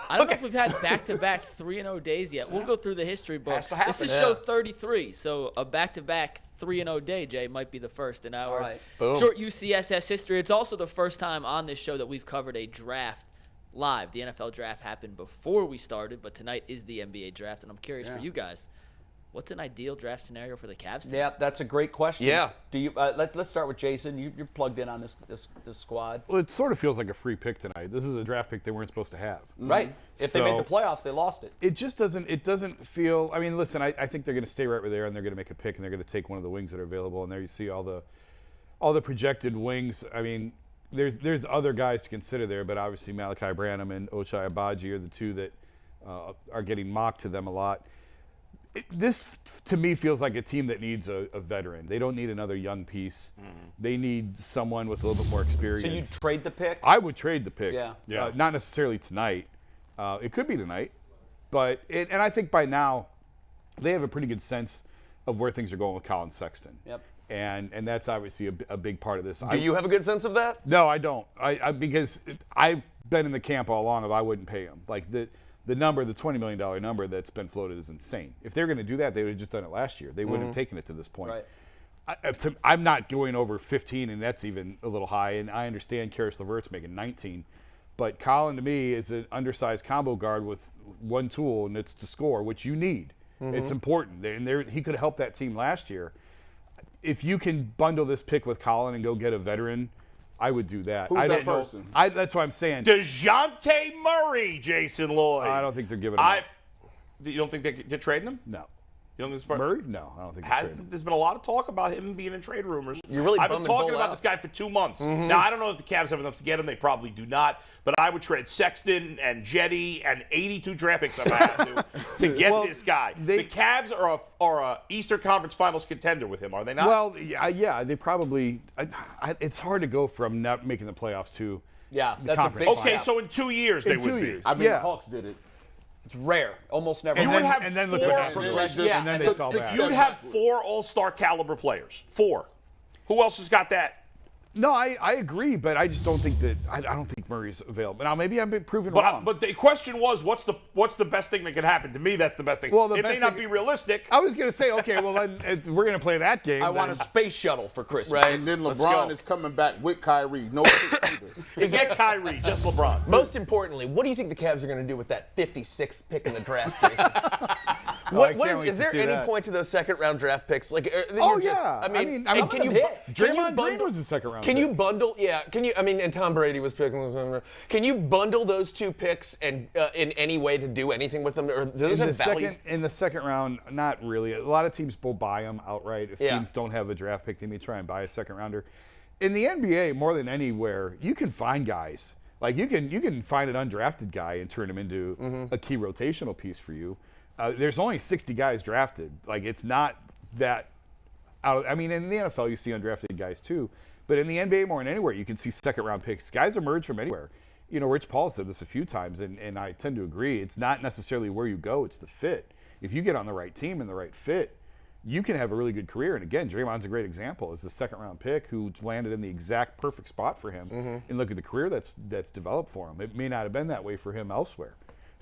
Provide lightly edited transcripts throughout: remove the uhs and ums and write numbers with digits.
I don't know if we've had back-to-back 3-0 days yet. We'll go through the history books. This is show 33, so a back-to-back 3-0 day, Jay, might be the first in our short UCSS history. It's also the first time on this show that we've covered a draft live. The NFL draft happened before we started, but tonight is the NBA draft, and I'm curious for you guys. What's an ideal draft scenario for the Cavs tonight? Yeah, that's a great question. Yeah. Do you? Let's start with Jason. You're plugged in on this squad. Well, it sort of feels like a free pick tonight. This is a draft pick they weren't supposed to have. Right. If they made the playoffs, they lost it. It just doesn't. It doesn't feel. I mean, listen. I think they're going to stay right where they are, and they're going to make a pick, and they're going to take one of the wings that are available. And there you see all the projected wings. I mean, there's other guys to consider there, but obviously Malaki Branham and Ochai Agbaji are the two that are getting mocked to them a lot. This, to me, feels like a team that needs a veteran. They don't need another young piece. They need someone with a little bit more experience. So you'd trade the pick? I would trade the pick. Yeah. Not necessarily tonight. It could be tonight. But and I think by now they have a pretty good sense of where things are going with Collin Sexton. Yep. And that's obviously a big part of this. Do you have a good sense of that? No, I don't. Because I've been in the camp all along of I wouldn't pay him. Like the number, the $20 million number that's been floated is insane. If they're going to do that, they would have just done it last year. They wouldn't have taken it to this point. Right. I'm not going over 15, and that's even a little high. And I understand Karis LeVert's making 19. But Collin, to me, is an undersized combo guard with one tool, and it's to score, which you need. It's important. And he could have helped that team last year. If you can bundle this pick with Collin and go get a veteran, I would do that. Who's that person? That's what I'm saying. Dejounte Murray, Jason Lloyd. I don't think they're giving him up. You don't think they're trading him? No. You don't think it's Murray? No, I don't think they're trading him. There's been a lot of talk about him being in trade rumors. You're really I've been bumming talking Bull about out. this guy for 2 months. Now, I don't know if the Cavs have enough to get him. They probably do not. But I would trade Sexton and Jetty and 82 draft picks if I had to get this guy. The Cavs are a Eastern Conference Finals contender with him, are they not? Well, yeah, they probably. It's hard to go from not making the playoffs to Yeah, the that's a conference big finals. Okay, so in 2 years they In would 2 be. years. I mean, Yeah. the Hawks did it. It's rare. Almost never. You would have and then look four- what happened. Yeah, and then and they took fell 6 back. You'd have 4 all-star caliber players. 4. Who else has got that? No, I agree, but I just don't think that. I don't think Murray's available. Now maybe I've been proven wrong. But the question was, what's the best thing that could happen? To me, that's the best thing. Well, the it may best not thing- be realistic. I was gonna say, okay, well then we're gonna play that game. I want a then. space shuttle for Christmas. Right. And then Let's LeBron go. is coming back with Kyrie. No picks either. Forget Kyrie, just LeBron. Most importantly, what do you think the Cavs are going to do with that 56th pick in the draft, Jason? I What can't is, wait is to there see any that. point to those second-round draft picks? Like, Oh, you're just, yeah. I mean, I mean, and can you hit. Draymond Green was a second round. Can pick. you bundle? Yeah. Can you? I mean, and Tom Brady was picking those. Can you bundle those 2 picks and in any way to do anything with them, or do those have value? In the second round, not really. A lot of teams will buy them outright. If Yeah. teams don't have a draft pick, they may try and buy a second rounder. In the NBA, more than anywhere, you can find guys. Like you can find an undrafted guy and turn him into a key rotational piece for you. There's only 60 guys drafted. Like it's not that out. I mean, in the NFL, you see undrafted guys too, but in the NBA, more than anywhere, you can see second round picks. Guys emerge from anywhere. You know, Rich Paul said this a few times, and I tend to agree. It's not necessarily where you go; it's the fit. If you get on the right team and the right fit, you can have a really good career. And again, Draymond's a great example. Is the second round pick who landed in the exact perfect spot for him. And look at the career that's developed for him. It may not have been that way for him elsewhere.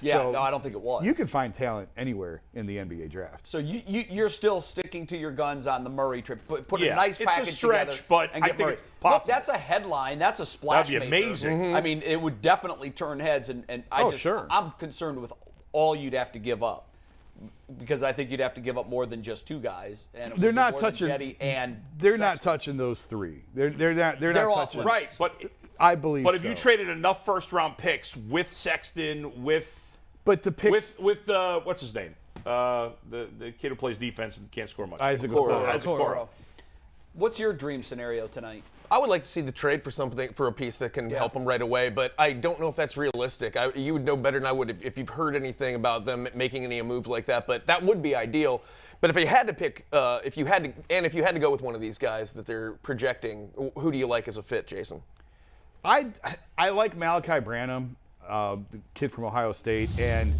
Yeah, So no, I don't think it was. You can find talent anywhere in the NBA draft. So you're still sticking to your guns on the Murray trip. Put a Yeah, nice it's a package stretch, together but and I get think Murray. it's possible. Look, that's a headline. That's a splash That'd be maker. amazing. I mean, it would definitely turn heads. And Sure. I'm concerned with all you'd have to give up. Because I think you'd have to give up more than just 2 guys. And it would They're be not more than touching. Jetty and They're not Sexton. touching those 3. They're not. They're They're not off touching. limits. Right, but I believe. if so. you traded enough first-round picks with Sexton, with the picks. what's his name, the kid who plays defense and can't score much, Isaac Okoro. Okoro. What's your dream scenario tonight? I would like to see the trade for something, for a piece that can help them right away, but I don't know if that's realistic. You would know better than I would if you've heard anything about them making any moves like that, but that would be ideal. But if you had to pick, if you had to go with one of these guys that they're projecting, who do you like as a fit, Jason? I like Malaki Branham, the kid from Ohio State, and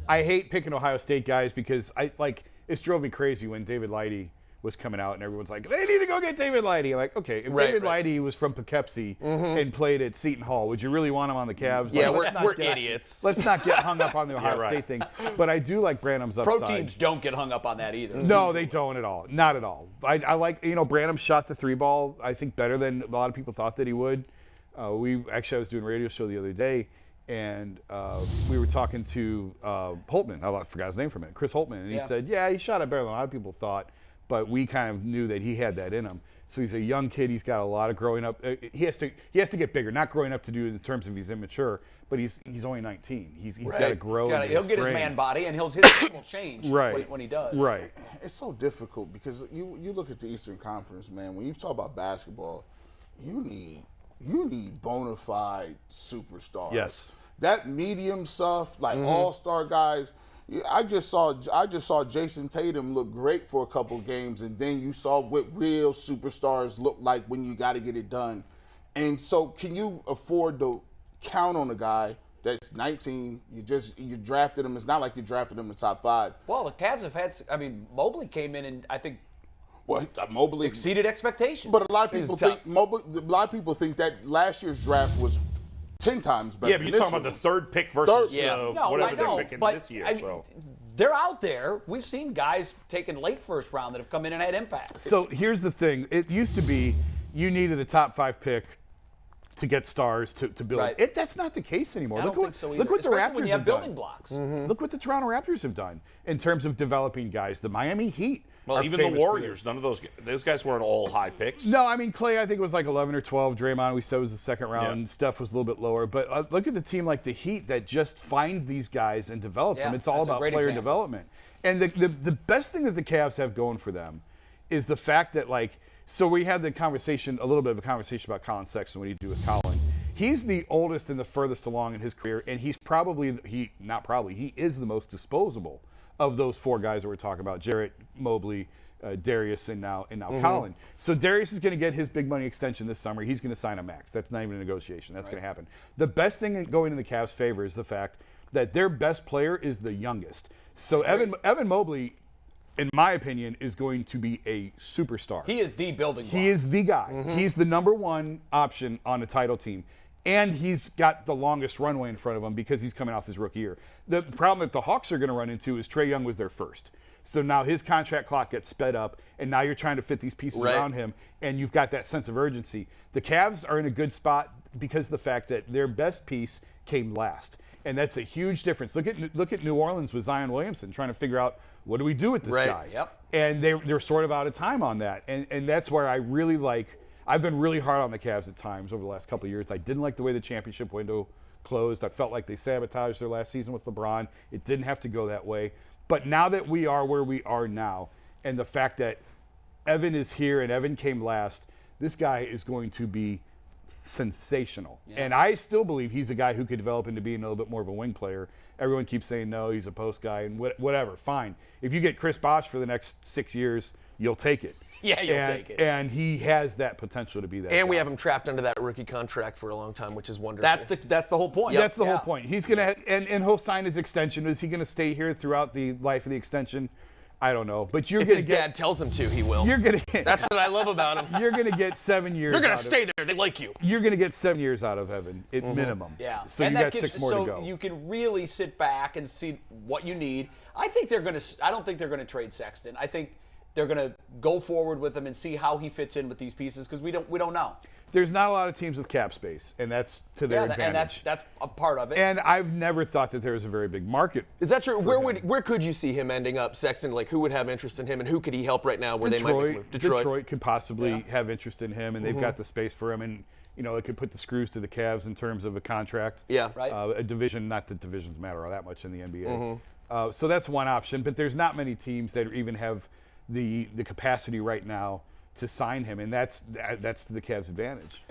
I hate picking Ohio State guys because it drove me crazy when David Lighty was coming out, and everyone's like, they need to go get David Lighty. I'm like, okay, if David Lighty was from Poughkeepsie and played at Seton Hall, would you really want him on the Cavs? Yeah, like, we're idiots. Let's not get hung up on the Ohio State thing. But I do like Branham's upside. Pro teams don't get hung up on that either. No, they don't at all. Not at all. I like, Branham shot the 3-ball, I think, better than a lot of people thought that he would. I was doing a radio show the other day, and we were talking to Holtman. I forgot his name for a minute. Chris Holtman. And he said, yeah, he shot it better than a lot of people thought, but we kind of knew that he had that in him. So he's a young kid. He's got a lot of growing up. He has to get bigger. Not growing up to do in terms of he's immature, but he's only 19. He's got to grow. He'll get his man body, and his game will change when he does. Right. It's so difficult because you look at the Eastern Conference, man. When you talk about basketball, you need bona fide superstars. Yes. That medium stuff, like all-star guys. I just saw Jason Tatum look great for a couple games, and then you saw what real superstars look like when you got to get it done. And so, can you afford to count on a guy that's 19? You drafted him. It's not like you drafted him in the top 5. Well, the Cavs have had. I mean, Mobley came in and I think. Well, Mobley exceeded expectations. But a lot of people think that last year's draft was 10 times better. Yeah, but you're talking about the third pick versus whatever they're picking this year. They're out there. We've seen guys taken late first round that have come in and had impact. So here's the thing. It used to be you needed a top 5 pick to get stars to build. Right. That's not the case anymore. I don't think so either. Look what the Especially Raptors when you have building done. blocks. Look what the Toronto Raptors have done in terms of developing guys. The Miami Heat. Well, even the Warriors, none of those guys weren't all high picks. No, I mean, Clay, I think it was like 11 or 12. Draymond, we said was the second round. Yeah. Steph was a little bit lower. But look at the team like the Heat that just finds these guys and develops them. It's all about player development. And the best thing that the Cavs have going for them is the fact that, so we had a little bit of a conversation about Collin Sexton, what do you do with Collin? He's the oldest and the furthest along in his career, and he is the most disposable of those 4 guys that we're talking about: Jarrett, Mobley, Darius, and now Collin. So Darius is going to get his big money extension this summer. He's going to sign a max. That's not even a negotiation. That's going to happen. The best thing going in the Cavs' favor is the fact that their best player is the youngest. So Evan Mobley, in my opinion, is going to be a superstar. He is the building block. He is the guy. He's the number 1 option on a title team. And he's got the longest runway in front of him because he's coming off his rookie year. The problem that the Hawks are going to run into is Trae Young was their first. So now his contract clock gets sped up, and now you're trying to fit these pieces around him, and you've got that sense of urgency. The Cavs are in a good spot because of the fact that their best piece came last. And that's a huge difference. Look at New Orleans with Zion Williamson trying to figure out, what do we do with this guy? Yep. And they're sort of out of time on that. And that's where I really I've been really hard on the Cavs at times over the last couple of years. I didn't like the way the championship window closed. I felt like they sabotaged their last season with LeBron. It didn't have to go that way. But now that we are where we are now, and the fact that Evan is here and Evan came last, this guy is going to be sensational. Yeah. And I still believe he's a guy who could develop into being a little bit more of a wing player. Everyone keeps saying, no, he's a post guy, and whatever, fine. If you get Chris Bosh for the next 6 years, you'll take it. Yeah, you'll take it. And he has that potential to be that. And guy. we have him trapped under that rookie contract for a long time, which is wonderful. That's the whole point. That's the whole point. He's gonna and he'll sign his extension. Is he gonna stay here throughout the life of the extension? I don't know. But if his dad tells him to, he will. You're gonna. That's what I love about him. You're gonna get 7 years. They're gonna stay there. They like you. You're gonna get 7 years out of Evan at minimum. Yeah. So and you that got 6 more to go. So you can really sit back and see what you need. I don't think they're gonna trade Sexton. I think they're going to go forward with him and see how he fits in with these pieces because we don't know. There's not a lot of teams with cap space, and that's to their advantage. And that's a part of it. And I've never thought that there was a very big market. Is that true? Where could you see him ending up, Sexton? Who would have interest in him, and who could he help right now where they might be Detroit could possibly have interest in him, and they've got the space for him, and they could put the screws to the Cavs in terms of a contract. Yeah. Right. A division, not that divisions matter all that much in the NBA. So that's one option, but there's not many teams that even have the capacity right now to sign him, and that's to the Cavs' advantage.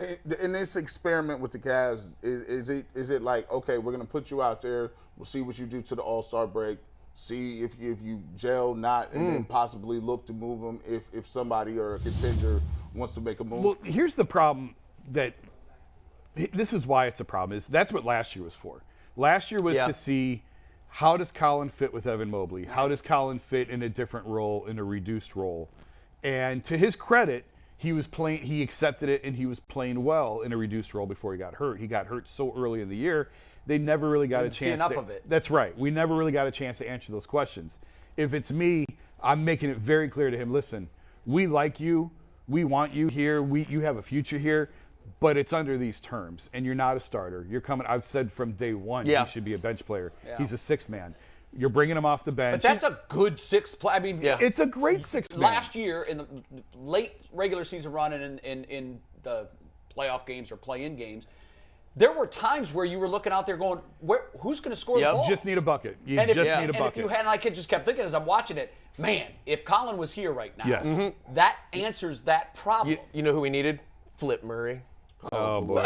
In this experiment with the Cavs, is it like, okay, we're going to put you out there, we'll see what you do to the All-Star break, see if you gel not, and then possibly look to move them if somebody or a contender wants to make a move? Well, here's the problem this is why it's a problem, is that's what last year was for. Last year was to see how does Collin fit with Evan Mobley? How does Collin fit in a different role, in a reduced role? And to his credit, he accepted it, and he was playing well in a reduced role before he got hurt. He got hurt so early in the year, they never really got a chance. See enough of it. That's right. We never really got a chance to answer those questions. If it's me, I'm making it very clear to him, listen, we like you. We want you here. You have a future here, but it's under these terms, and you're not a starter. You're coming. I've said from day one he should be a bench player. Yeah. He's a sixth man. You're bringing him off the bench. But that's a good sixth player. I mean, it's a great sixth man. Last year in the late regular season run and in the playoff games or play-in games, there were times where you were looking out there going, who's going to score the ball? You just need a bucket. You need a bucket. And if you had, and I just kept thinking as I'm watching it, man, if Collin was here right now, that answers that problem. You know who we needed? Flip Murray. Oh boy.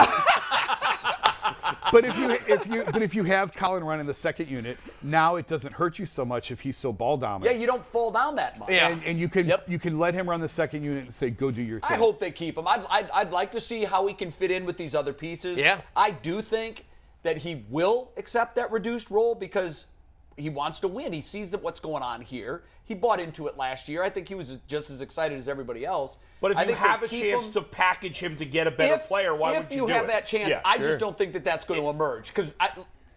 But if you have Collin running the second unit, now it doesn't hurt you so much if he's so ball dominant. Yeah, you don't fall down that much. Yeah. And you can let him run the second unit and say, go do your thing. I hope they keep him. I'd like to see how he can fit in with these other pieces. Yeah. I do think that he will accept that reduced role because he wants to win. He sees that what's going on here. He bought into it last year. I think he was just as excited as everybody else. But if you have a chance to package him to get a better player, why would you do it? If you have that chance, I just don't think that that's going to emerge. Because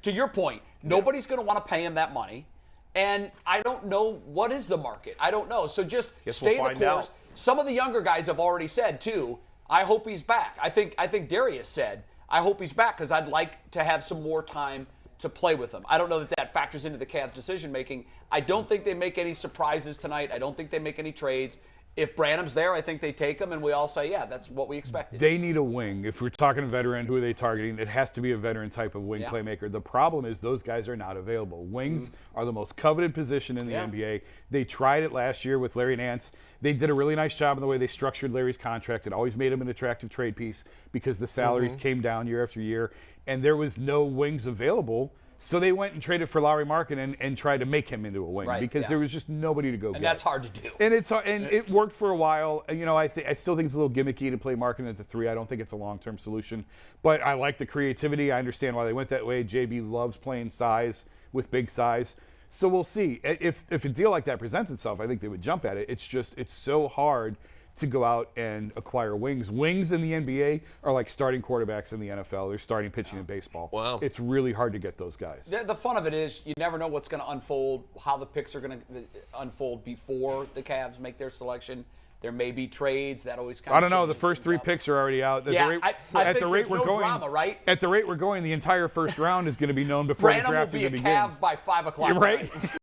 to your point, nobody's going to want to pay him that money. And I don't know what is the market. I don't know. So just stay the course. Some of the younger guys have already said, too, I hope he's back. I think Darius said, I hope he's back because I'd like to have some more time to play with him. I don't know that factors into the Cavs' decision-making. I don't think they make any surprises tonight. I don't think they make any trades. If Branham's there, I think they take him, and we all say, yeah, that's what we expected. They need a wing. If we're talking veteran, who are they targeting? It has to be a veteran type of wing playmaker. The problem is those guys are not available. Wings are the most coveted position in the NBA. They tried it last year with Larry Nance. They did a really nice job in the way they structured Larry's contract. It always made him an attractive trade piece because the salaries came down year after year, and there was no wings available. So they went and traded for Lauri Markkanen and tried to make him into a wing because there was just nobody to go get. And that's hard to do. And it worked for a while. You know, I still think it's a little gimmicky to play Markkanen at the 3. I don't think it's a long-term solution. But I like the creativity. I understand why they went that way. JB loves playing size with big size. So we'll see. If a deal like that presents itself, I think they would jump at it. It's so hard to go out and acquire wings. Wings in the NBA are like starting quarterbacks in the NFL. They're starting pitching in baseball. Wow. It's really hard to get those guys. The fun of it is you never know what's going to unfold, how the picks are going to unfold before the Cavs make their selection. There may be trades. That always kind of I don't know. The first 3 picks are already out. I think there's no drama, right? At the rate we're going, the entire first round is going to be known before the draft is going to begin. Branham will be a Cav by 5 o'clock. Right?